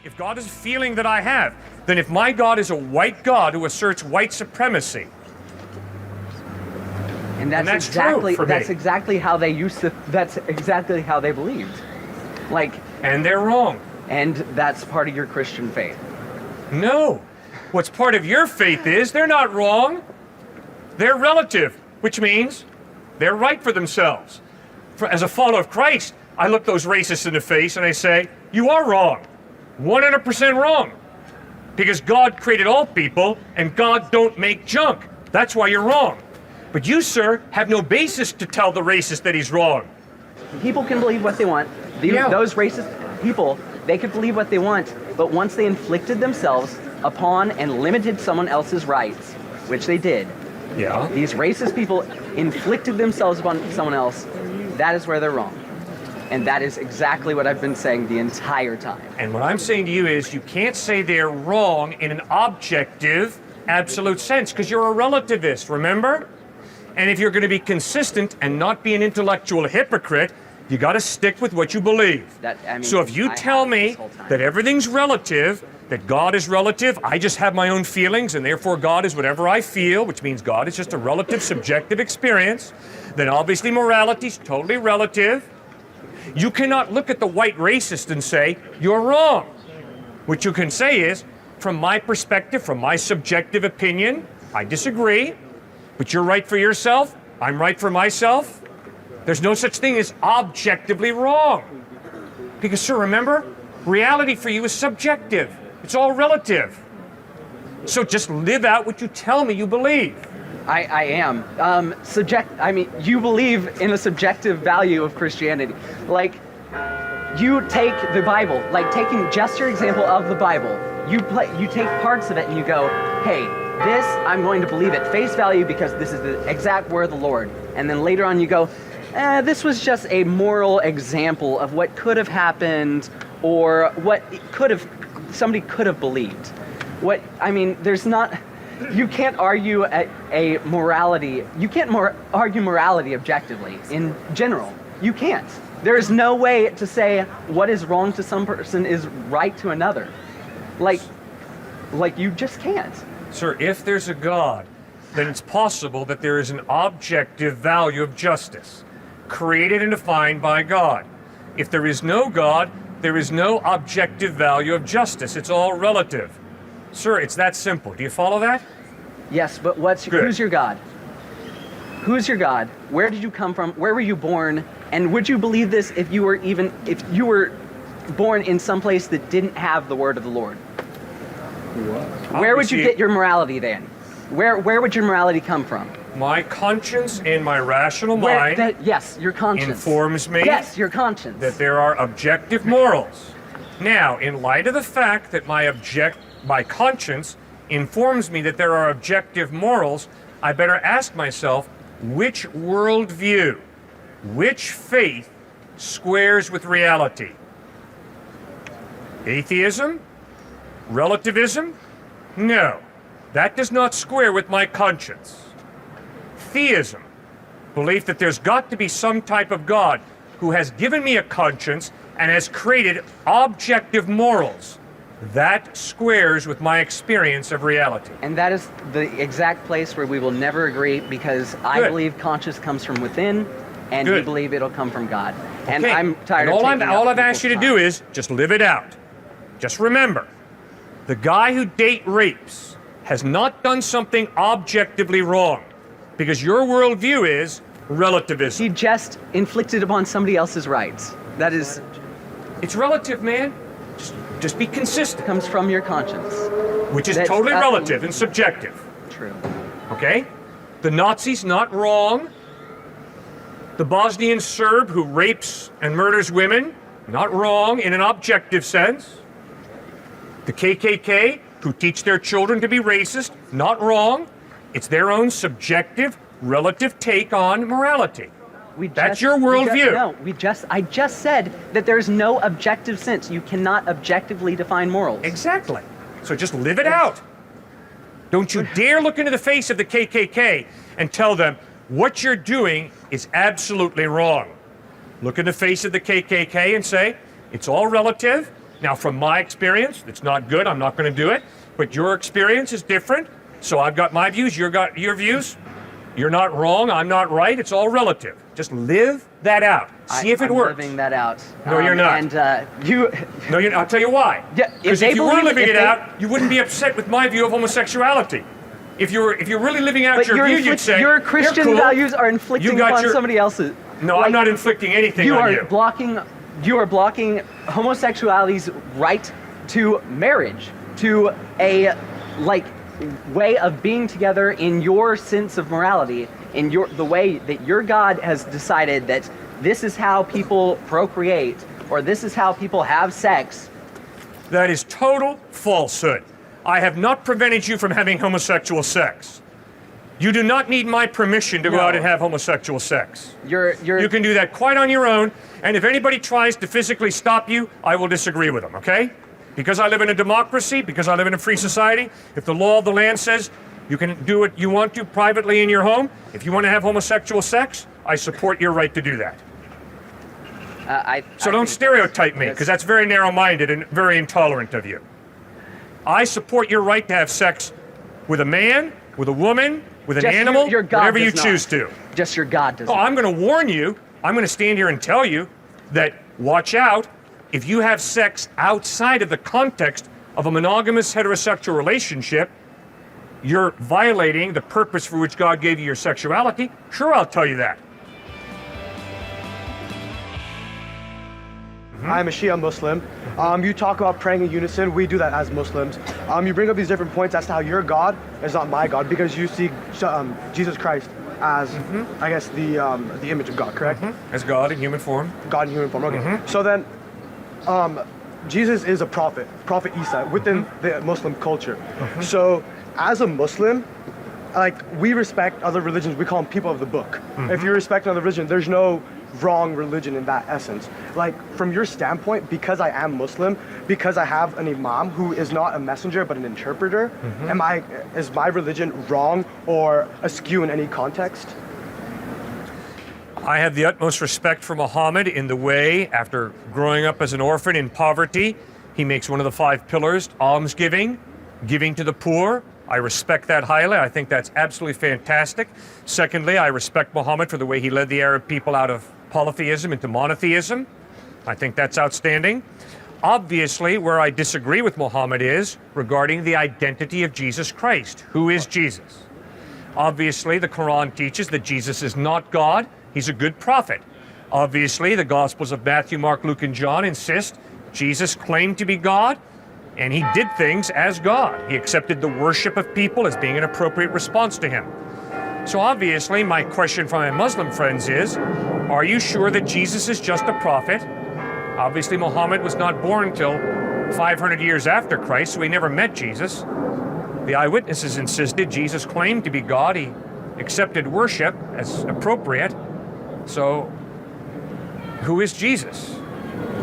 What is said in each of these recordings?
If God is a feeling that I have, then if my God is a white God who asserts white supremacy, and that's exactly how they used to. That's exactly how they believed. And they're wrong. And that's part of your Christian faith. No. What's part of your faith is they're not wrong. They're relative, which means they're right for themselves. As a follower of Christ, I look those racists in the face and I say, you are wrong. 100% wrong. Because God created all people and God don't make junk. That's why you're wrong. But you, sir, have no basis to tell the racist that he's wrong. People can believe what they want. Those racist people, they could believe what they want, but once they inflicted themselves upon and limited someone else's rights, which they did, these racist people inflicted themselves upon someone else, that is where they're wrong. And that is exactly what I've been saying the entire time. And what I'm saying to you is you can't say they're wrong in an objective, absolute sense, because you're a relativist, remember? And if you're going to be consistent and not be an intellectual hypocrite, you got to stick with what you believe. So if you tell me that everything's relative, that God is relative, I just have my own feelings, and therefore God is whatever I feel, which means God is just a relative, subjective experience, then obviously morality is totally relative. You cannot look at the white racist and say, you're wrong. What you can say is, from my perspective, from my subjective opinion, I disagree, but you're right for yourself, I'm right for myself. There's no such thing as objectively wrong. Because, sir, remember, reality for you is subjective. It's all relative. So just live out what you tell me you believe. I am. You believe in a subjective value of Christianity. You take the Bible, taking just your example of the Bible, you take parts of it and you go, hey, this I'm going to believe at face value because this is the exact word of the Lord. And then later on you go, this was just a moral example of what could have happened or what somebody could have believed. You can't argue a morality. You can't argue morality objectively in general. You can't. There is no way to say what is wrong to some person is right to another. You just can't. Sir, if there's a God, then it's possible that there is an objective value of justice, created and defined by God. If there is no God, there is no objective value of justice. It's all relative. Sir, it's that simple. Do you follow that? Yes, but who's your God? Who's your God? Where did you come from? Where were you born? And would you believe this if you were born in some place that didn't have the word of the Lord? Where would you get your morality then? Where would your morality come from? My conscience and my rational mind yes, your conscience informs me yes, your conscience. That there are objective morals. Now, in light of the fact that my conscience informs me that there are objective morals, I better ask myself, which worldview, which faith squares with reality? Atheism? Relativism? No, that does not square with my conscience. Theism, belief that there's got to be some type of God who has given me a conscience and has created objective morals. That squares with my experience of reality. And that is the exact place where we will never agree, because I believe conscience comes from within, and you believe it'll come from God. Okay. And I'm tired of all I've asked you to do is just live it out. Just remember, the guy who date rapes has not done something objectively wrong, because your worldview is relativism. He just inflicted upon somebody else's rights. That is... It's relative, man. Just be consistent. It comes from your conscience. Which is totally relative and subjective. True. Okay? The Nazis, not wrong. The Bosnian Serb who rapes and murders women, not wrong in an objective sense. The KKK who teach their children to be racist, not wrong. It's their own subjective, relative take on morality. That's your worldview. I just said that there's no objective sense. You cannot objectively define morals. Exactly. So just live it out. Don't you dare look into the face of the KKK and tell them what you're doing is absolutely wrong. Look in the face of the KKK and say, it's all relative. Now, from my experience, it's not good. I'm not going to do it. But your experience is different. So I've got my views. You've got your views. You're not wrong. I'm not right. It's all relative. Just live that out. See if it works. I'm living that out. No, you're not. And you... No, you're not. I'll tell you why. Yeah, Because if you were living it out, you wouldn't be upset with my view of homosexuality. If you're really living out your view, you'd say, your Christian cool. values are inflicting upon somebody else's. No, I'm not inflicting anything on you. You are blocking homosexuality's right to marriage, to a way of being together in your sense of morality, in the way that your God has decided that this is how people procreate, or this is how people have sex. That is total falsehood. I have not prevented you from having homosexual sex. You do not need my permission to go out and have homosexual sex. You can do that quite on your own, and if anybody tries to physically stop you, I will disagree with them, okay? Because I live in a democracy, because I live in a free society, if the law of the land says you can do what you want to privately in your home, if you want to have homosexual sex, I support your right to do that. So don't stereotype me, because that's very narrow-minded and very intolerant of you. I support your right to have sex with a man, with a woman, with an animal, whatever you choose to. Just your God does not. I'm going to warn you, I'm going to stand here and tell you that watch out, if you have sex outside of the context of a monogamous heterosexual relationship, you're violating the purpose for which God gave you your sexuality. Sure, I'll tell you that. I'm a Shia Muslim. You talk about praying in unison. We do that as Muslims. You bring up these different points as to how your God is not my God because you see Jesus Christ as, I guess, the image of God, correct? As God in human form. God in human form, okay. So then, Jesus is a prophet, Prophet Isa, within the Muslim culture. So, as a Muslim, we respect other religions. We call them people of the book. If you respect another religion, there's no wrong religion in that essence. From your standpoint, because I am Muslim, because I have an imam who is not a messenger but an interpreter, is my religion wrong or askew in any context? I have the utmost respect for Muhammad in the way, after growing up as an orphan in poverty, he makes one of the 5 pillars, almsgiving, giving to the poor. I respect that highly. I think that's absolutely fantastic. Secondly, I respect Muhammad for the way he led the Arab people out of polytheism into monotheism. I think that's outstanding. Obviously, where I disagree with Muhammad is regarding the identity of Jesus Christ. Who is Jesus? Obviously, the Quran teaches that Jesus is not God. He's a good prophet. Obviously, the Gospels of Matthew, Mark, Luke, and John insist Jesus claimed to be God, and he did things as God. He accepted the worship of people as being an appropriate response to him. So obviously, my question from my Muslim friends is, are you sure that Jesus is just a prophet? Obviously, Muhammad was not born until 500 years after Christ, so he never met Jesus. The eyewitnesses insisted Jesus claimed to be God. He accepted worship as appropriate. So, who is Jesus?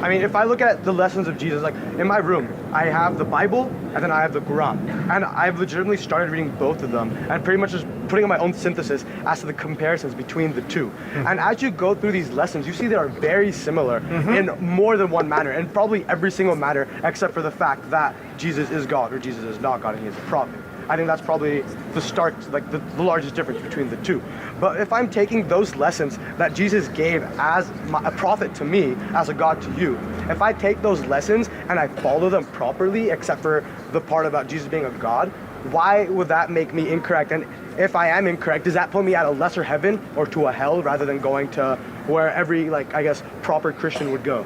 I mean, if I look at the lessons of Jesus, in my room, I have the Bible and then I have the Quran. And I've legitimately started reading both of them and pretty much just putting in my own synthesis as to the comparisons between the two. And as you go through these lessons, you see they are very similar in more than one manner, and probably every single manner except for the fact that Jesus is God or Jesus is not God and he is a prophet. I think that's probably the start, the largest difference between the two. But if I'm taking those lessons that Jesus gave as a prophet to me, as a God to you, if I take those lessons and I follow them properly, except for the part about Jesus being a God, why would that make me incorrect? And if I am incorrect, does that put me at a lesser heaven or to a hell rather than going to where every, I guess, proper Christian would go?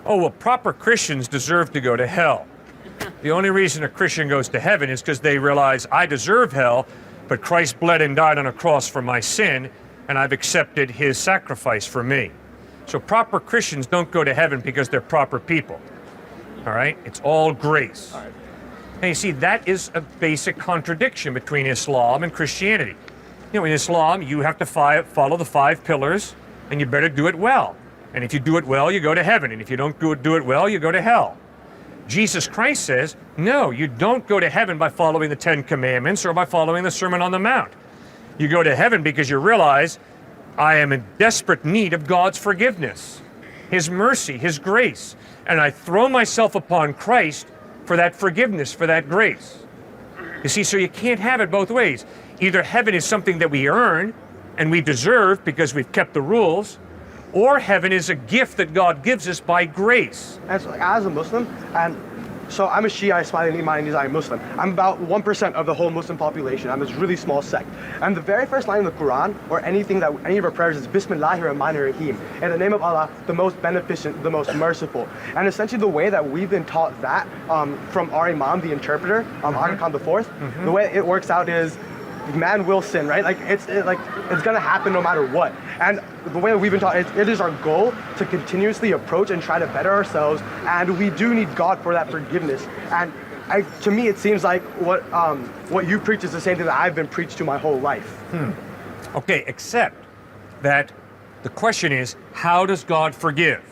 Oh, well, proper Christians deserve to go to hell. The only reason a Christian goes to heaven is because they realize I deserve hell, but Christ bled and died on a cross for my sin, and I've accepted his sacrifice for me. So proper Christians don't go to heaven because they're proper people. All right? It's all grace. All right. And you see, that is a basic contradiction between Islam and Christianity. You know, in Islam, you have to follow the 5 pillars, and you better do it well. And if you do it well, you go to heaven. And if you don't do it well, you go to hell. Jesus Christ says, no, you don't go to heaven by following the 10 Commandments or by following the Sermon on the Mount. You go to heaven because you realize I am in desperate need of God's forgiveness. His mercy, His grace. And I throw myself upon Christ for that forgiveness, for that grace. You see, so you can't have it both ways. Either heaven is something that we earn and we deserve because we've kept the rules, or heaven is a gift that God gives us by grace. And so, like, as a Muslim, and so I'm a Shia, Ismaili Muslim. I'm about 1% of the whole Muslim population. I'm this really small sect. And the very first line in the Quran, or anything that any of our prayers, is Bismillahir Rahmanir Rahim. In the name of Allah, the most beneficent, the most merciful. And essentially the way that we've been taught that from our Imam, the interpreter, Aga Khan IV, the way it works out is man will sin, right? Like it's gonna happen no matter what. And the way that we've been taught, it is our goal to continuously approach and try to better ourselves, and we do need God for that forgiveness. And to me, it seems like what you preach is the same thing that I've been preached to my whole life. Okay, except that the question is, how does God forgive?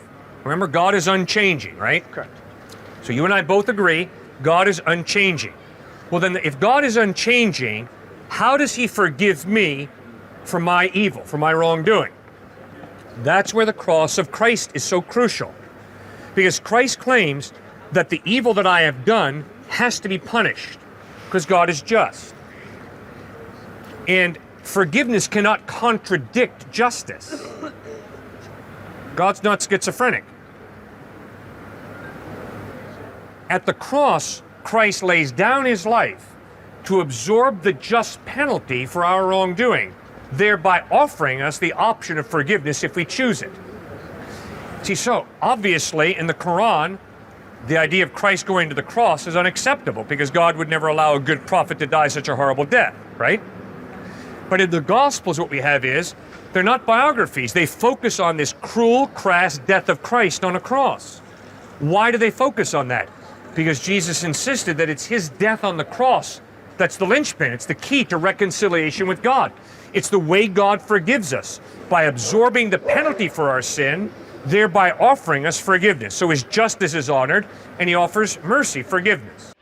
Remember, God is unchanging, right? Correct. So you and I both agree, God is unchanging. Well then, if God is unchanging, how does He forgive me for my evil, for my wrongdoing? That's where the cross of Christ is so crucial. Because Christ claims that the evil that I have done has to be punished, because God is just. And forgiveness cannot contradict justice. God's not schizophrenic. At the cross, Christ lays down His life to absorb the just penalty for our wrongdoing, thereby offering us the option of forgiveness if we choose it. See, so obviously in the Quran, the idea of Christ going to the cross is unacceptable because God would never allow a good prophet to die such a horrible death, right? But in the Gospels, what we have is, they're not biographies. They focus on this cruel, crass death of Christ on a cross. Why do they focus on that? Because Jesus insisted that it's His death on the cross that's the linchpin. It's the key to reconciliation with God. It's the way God forgives us, by absorbing the penalty for our sin, thereby offering us forgiveness. So His justice is honored, and He offers mercy, forgiveness.